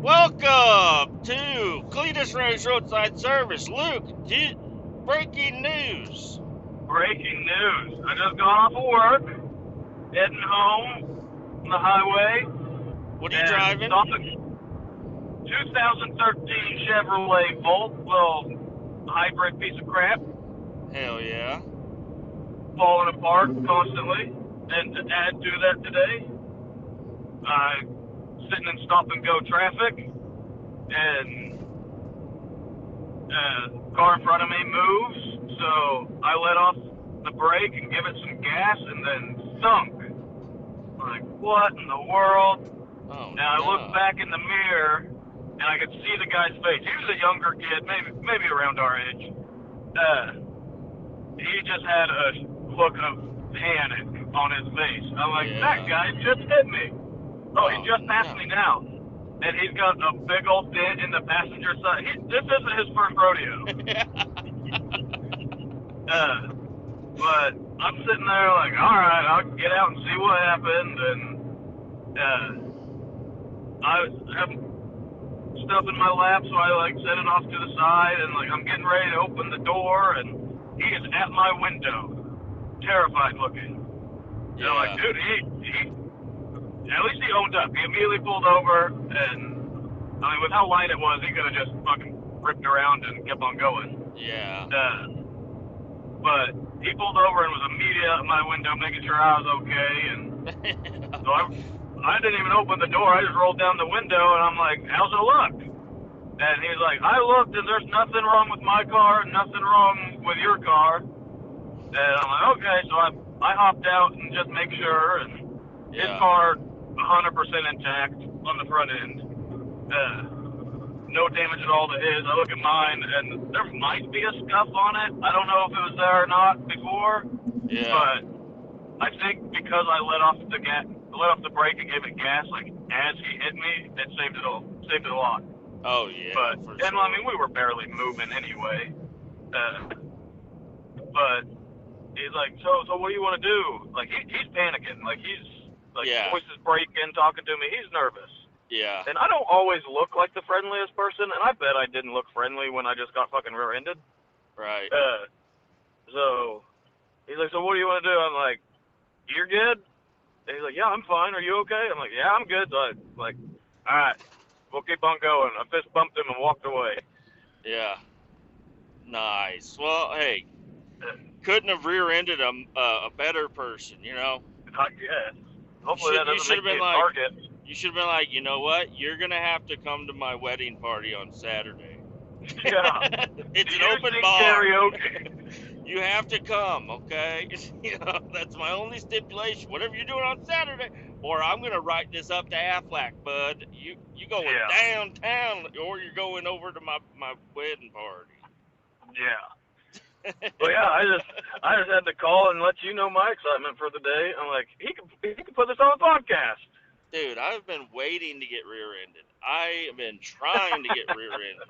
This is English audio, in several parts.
Welcome to Kletus Roadside Service. Luke, breaking news. Breaking news. I just got off of work, heading home on the highway, What are you and driving? saw a 2013 Chevrolet Volt, little hybrid piece of crap, Hell yeah. falling apart constantly. And to add to that today, sitting in stop and go traffic, and car in front of me moves, so I let off the brake and give it some gas, and then sunk. Like, what in the world? Oh And I looked no. back in the mirror, and I could see the guy's face. He was a younger kid, maybe around our age. He just had a look of panic on his face. I'm like, that Yeah. guy just hit me. Oh, he Oh just passed no. me now. And he's got a big old dent in the passenger side. This isn't his first rodeo. But I'm sitting there like, all right, I'll get out and see what happened. And I have stuff in my lap, so I like set it off to the side, and like I'm getting ready to open the door, and he is at my window, terrified looking. And I'm like, Yeah. dude, he at least he owned up. He immediately pulled over, and I mean, with how light it was, he could have just fucking ripped around and kept on going. Yeah. But he pulled over and was immediately at my window, making sure I was okay, and so I didn't even open the door. I just rolled down the window, and I'm like, how's it look? And he's like, I looked, and there's nothing wrong with my car, nothing wrong with your car. And I'm like, okay. So I hopped out and just make sure, and his Yeah. car 100% intact on the front end. No damage at all to his. I look at mine, and there might be a scuff on it. I don't know if it was there or not before, Yeah. but I think because I let off the brake and gave it gas, like as he hit me, it saved it a lot. Oh yeah, But for and I sure. mean, we were barely moving anyway. But he's like, so what do you want to do? Like he's panicking, like he's like Yeah. voice is breaking, talking to me. He's nervous. Yeah. And I don't always look like the friendliest person, and I bet I didn't look friendly when I just got fucking rear-ended. Right. So he's like, so what do you want to do? I'm like, you're good? And he's like, yeah, I'm fine. Are you okay? I'm like, yeah, I'm good. So I like, all right, we'll keep on going. I fist bumped him and walked away. Yeah. Nice. Well, hey, couldn't have rear-ended a better person, you know? I guess. You Hopefully should that you doesn't should make have me been a like, target. you know what? You're gonna have to come to my wedding party on Saturday. Yeah. It's Do an you open sing bar. karaoke? You have to come, okay? You know, that's my only stipulation. Whatever you're doing on Saturday, or I'm gonna write this up to Aflac, bud. You going Yeah. downtown, or you're going over to my wedding party. Yeah. Well, yeah, I just had to call and let you know my excitement for the day. I'm like, he can put this on the podcast. Dude, I've been waiting to get rear-ended. I have been trying to get rear-ended.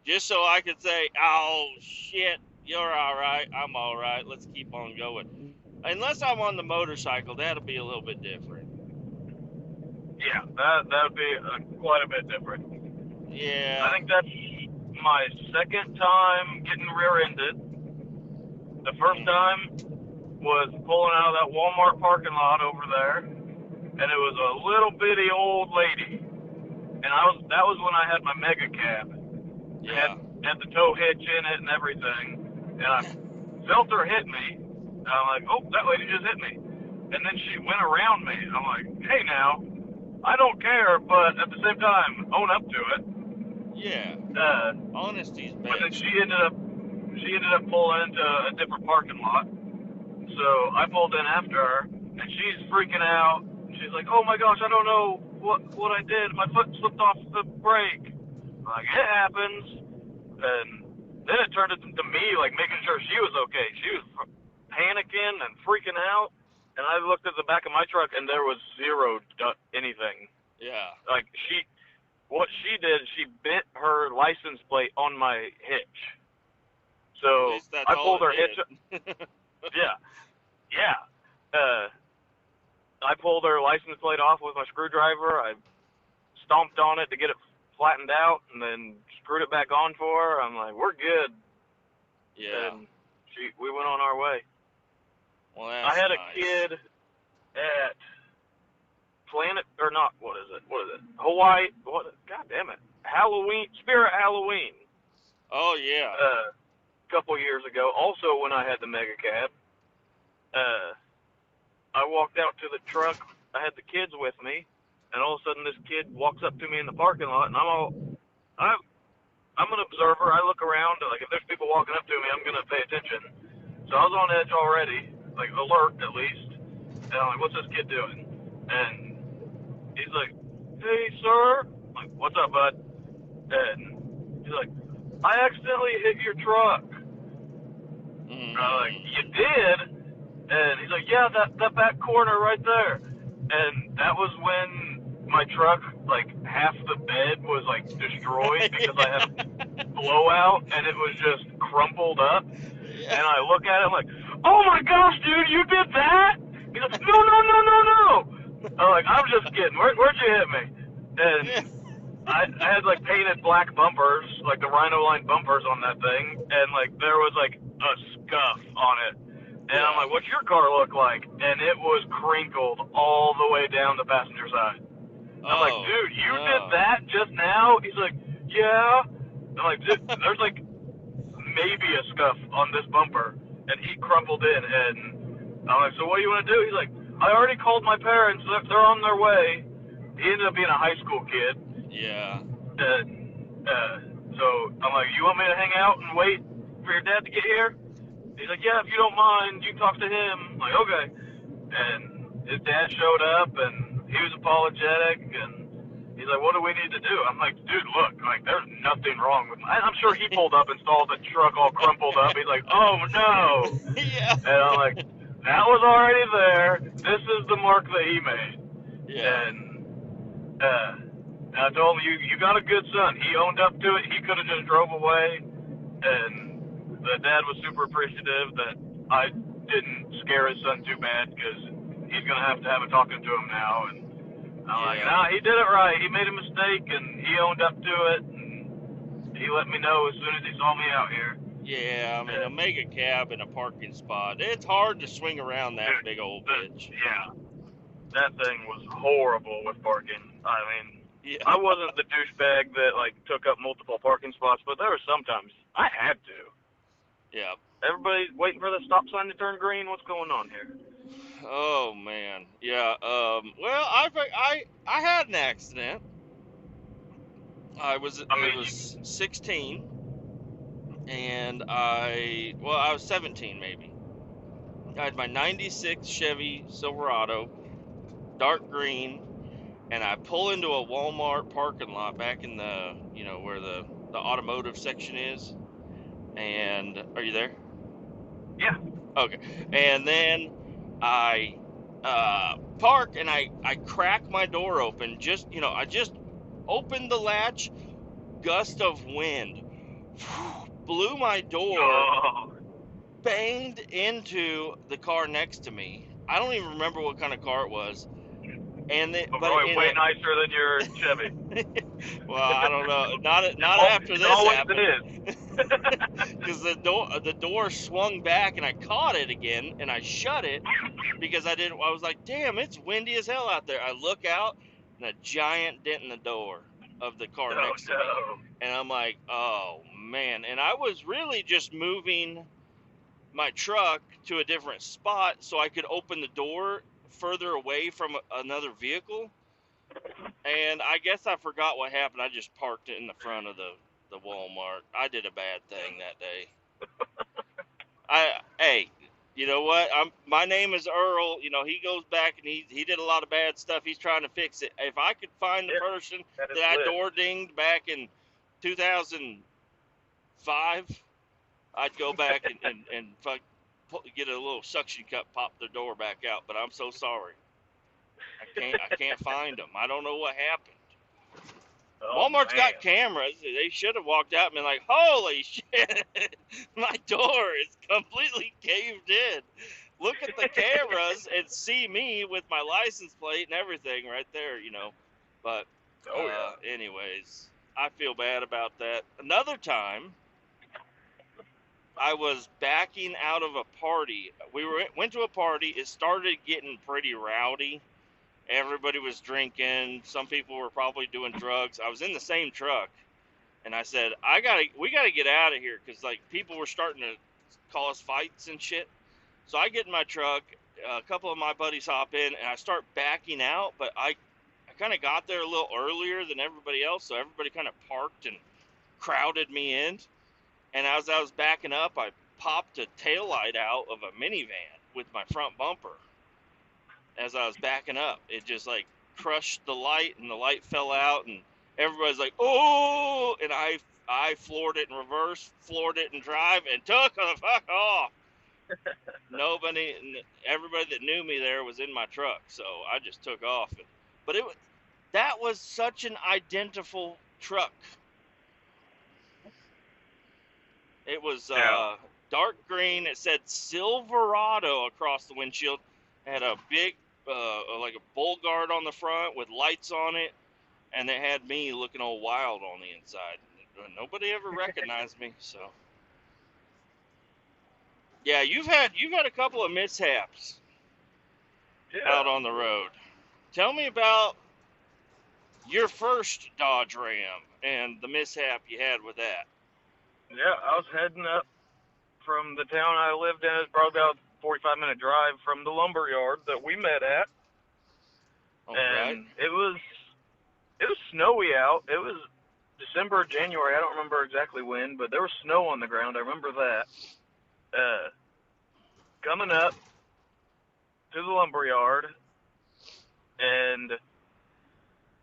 Just so I could say, oh, shit, you're all right, I'm all right, let's keep on going. Unless I'm on the motorcycle, that'll be a little bit different. Yeah, that would be quite a bit different. I Yeah, think that's my second time getting rear-ended. The first time was pulling out of that Walmart parking lot over there, and it was a little bitty old lady. And that was when I had my mega cab. yeah, Had the tow hitch in it and everything. And I felt her hit me. And I'm like, oh, that lady just hit me. And then she went around me. I'm like, hey now, I don't care, but at the same time, own up to it. yeah. Honesty's But then best. she ended up pulling into a different parking lot. So I pulled in after her, and she's freaking out. She's like, oh my gosh, I don't know what I did. My foot slipped off the brake. I'm like, it happens. And then it turned into me, like, making sure she was okay. She was panicking and freaking out. And I looked at the back of my truck, and there was zero anything. Yeah. Like, what she did, she bent her license plate on my hitch. At So least that's I all pulled it her hitch. did. Yeah, yeah. I pulled her license plate off with my screwdriver. I stomped on it to get it flattened out and then screwed it back on for her. I'm like, we're good. Yeah. And we went on our way. Well, I that's had a nice. kid at Hawaii. God damn it. Spirit Halloween. Oh yeah. A couple years ago. Also, when I had the mega cab, I walked out to the truck. I had the kids with me, and all of a sudden, this kid walks up to me in the parking lot, and I'm an observer. I look around. Like, if there's people walking up to me, I'm gonna pay attention. So I was on edge already, like alert at least. And I'm like, what's this kid doing? And he's like, hey, sir. I'm like, what's up, bud? And he's like, I accidentally hit your truck. And I'm like, you did? And he's like, yeah, that back corner right there. And that was when my truck, like, half the bed was, like, destroyed because I had a blowout and it was just crumpled up. Yeah. And I look at it, I'm like, oh my gosh, dude, you did that? He's like, no. I'm like, I'm just kidding. Where'd you hit me? And I had like painted black bumpers, like the Rhino Line bumpers on that thing, and like there was like a scuff on it. And I'm like, what's your car look like? And it was crinkled all the way down the passenger side. I'm like, dude, you did that just now? He's like, yeah. I'm like, dude, there's like maybe a scuff on this bumper. And he crumpled in, and I'm like, so what do you want to do? He's like, I already called my parents. They're on their way. He ended up being a high school kid. Yeah. So I'm like, you want me to hang out and wait for your dad to get here? He's like, yeah, if you don't mind, you can talk to him. I'm like, okay. And his dad showed up, and he was apologetic, and he's like, what do we need to do? I'm like, dude, look, like, there's nothing wrong with I'm sure he pulled up and saw the truck all crumpled up. He's like, oh, no. Yeah. And I'm like, that was already there. This is the mark that he made. Yeah. And I told him, you got a good son. He owned up to it. He could have just drove away. And the dad was super appreciative that I didn't scare his son too bad because he's going to have a talking to him now. And I'm like, nah, he did it right. He made a mistake, and he owned up to it. And he let me know as soon as he saw me out here. Yeah, I mean, a mega cab in a parking spot. It's hard to swing around that big old bitch. Yeah. That thing was horrible with parking. I mean, Yeah. I wasn't the douchebag that, like, took up multiple parking spots, but there were sometimes I had to. Yeah. Everybody waiting for the stop sign to turn green? What's going on here? Oh man. Yeah. Well, I had an accident. I was 16, and I was 17 maybe. I had my '96 Chevy Silverado, dark green, and I pull into a Walmart parking lot back in the where the automotive section is. And are you there? Yeah. Okay. And then I park, and I crack my door open. I just opened the latch. Gust of wind blew my door, banged into the car next to me. I don't even remember what kind of car it was. And way nicer than your Chevy. Well, I don't know. Not after this happened. Because the door swung back, and I caught it again, and I shut it because I was like, damn, it's windy as hell out there. I look out, and a giant dent in the door of the car next to me, and I'm like, oh man. And I was really just moving my truck to a different spot so I could open the door further away from another vehicle. And I guess I forgot what happened. I just parked it in the front of the Walmart. I did a bad thing that day. Hey, you know what? My name is Earl. He goes back, and he did a lot of bad stuff. He's trying to fix it. If I could find the person that I door dinged back in 2005, I'd go back and get a little suction cup, pop the door back out. But I'm so sorry. I can't find them. I don't know what happened. Walmart's got cameras. They should have walked out and been like, holy shit, my door is completely caved in. Look at the cameras and see me with my license plate and everything right there, But anyways, I feel bad about that. Another time, I was backing out of a party. Went to a party. It started getting pretty rowdy. Everybody was drinking. Some people were probably doing drugs. I was in the same truck, and I said, we gotta get out of here because like people were starting to cause fights and shit. So I get in my truck. A couple of my buddies hop in, and I start backing out. But I kind of got there a little earlier than everybody else, so everybody kind of parked and crowded me in. And as I was backing up, I popped a taillight out of a minivan with my front bumper. As I was backing up, it just like crushed the light, and the light fell out, and everybody's like, "Oh!" And I floored it in reverse, floored it in drive, and took the fuck off. Everybody that knew me there was in my truck, so I just took off. But that was such an identical truck. It was dark green. It said Silverado across the windshield. It had a big, like a bull guard on the front with lights on it, and it had me looking all wild on the inside. Nobody ever recognized me, so. Yeah, you've had a couple of mishaps out on the road. Tell me about your first Dodge Ram and the mishap you had with that. Yeah, I was heading up from the town I lived in. It's probably about a 45-minute drive from the lumber yard that we met at. All right. And it was snowy out. It was December or January. I don't remember exactly when, but there was snow on the ground. I remember that. Coming up to the lumber yard and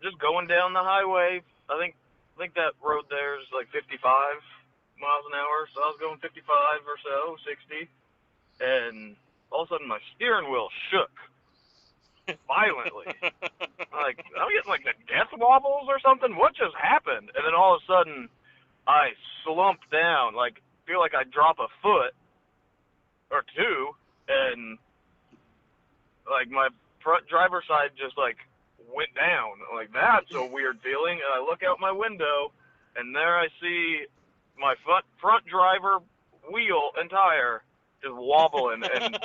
just going down the highway. I think that road there is like 55 miles an hour. So I was going 55 or so, 60, and all of a sudden my steering wheel shook violently. Like, I'm getting like the death wobbles or something. What just happened? And then all of a sudden, I slump down. Like, feel like I drop a foot or two, and like my front driver's side just like went down. Like, that's a weird feeling. And I look out my window, and there I see my front driver wheel and tire just wobbling and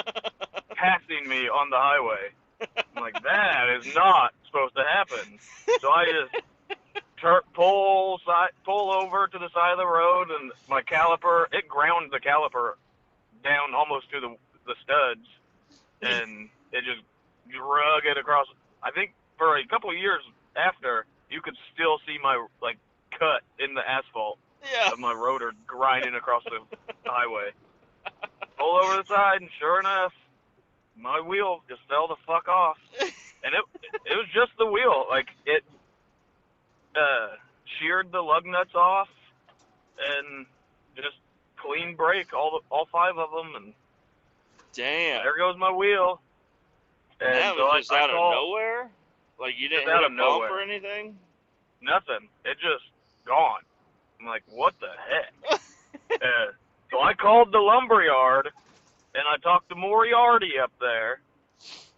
passing me on the highway. I'm like, that is not supposed to happen. So I just pull over to the side of the road, and my caliper, it ground the caliper down almost to the studs, and it just drug it across. I think for a couple of years after, you could still see my like cut in the asphalt of my rotor grinding across the highway. Pull over the side, and sure enough, my wheel just fell the fuck off. And it was just the wheel. Like, it sheared the lug nuts off and just clean break all 5 of them, and damn, there goes my wheel. And that was just out of nowhere? Like, you didn't hit a bump or anything? Nothing. It just gone. I'm like, what the heck? So I called the lumber yard, and I talked to Moriarty up there,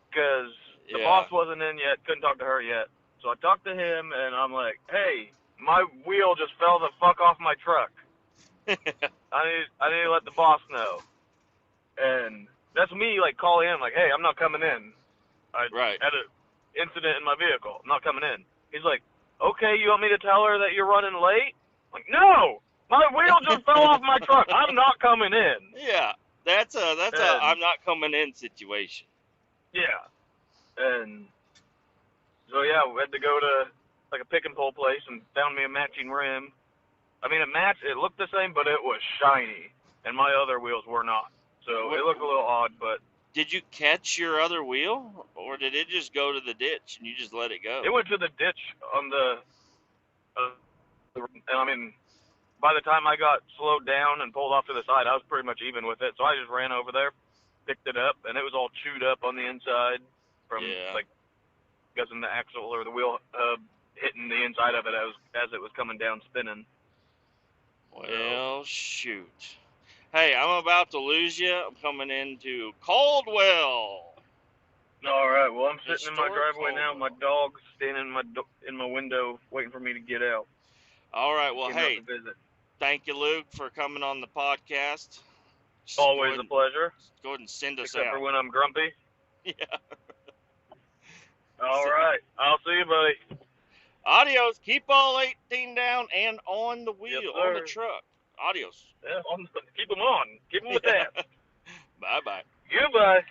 because the boss wasn't in yet, couldn't talk to her yet. So I talked to him, and I'm like, hey, my wheel just fell the fuck off my truck. I need to let the boss know. And that's me, like, calling in, like, hey, I'm not coming in. I had an incident in my vehicle. I'm not coming in. He's like, okay, you want me to tell her that you're running late? I'm like, no! My wheel just fell off my truck. I'm not coming in. Yeah, that's a I'm not coming in situation. Yeah. And so, yeah, we had to go to, like, a pick and pull place and found me a matching rim. I mean, it looked the same, but it was shiny, and my other wheels were not. So it looked a little odd, but... Did you catch your other wheel, or did it just go to the ditch and you just let it go? It went to the ditch on the I mean, by the time I got slowed down and pulled off to the side, I was pretty much even with it. So I just ran over there, picked it up, and it was all chewed up on the inside from, like, guessing the axle or the wheel hitting the inside of it as it was coming down spinning. Well, shoot. Hey, I'm about to lose you. I'm coming into Caldwell. All right. Well, I'm sitting in my driveway now. My dog's standing in my window waiting for me to get out. All right. Well, Came out hey, to visit. thank you, Luke, for coming on the podcast. Just Always a pleasure, go ahead and send us except for out. when I'm grumpy. Yeah. All right. I'll see you, buddy. Adios. Keep all 18 down and on the Yes, wheel, on the sir. truck. Adios. Yeah, keep them on. Keep them attached. Bye bye. Goodbye.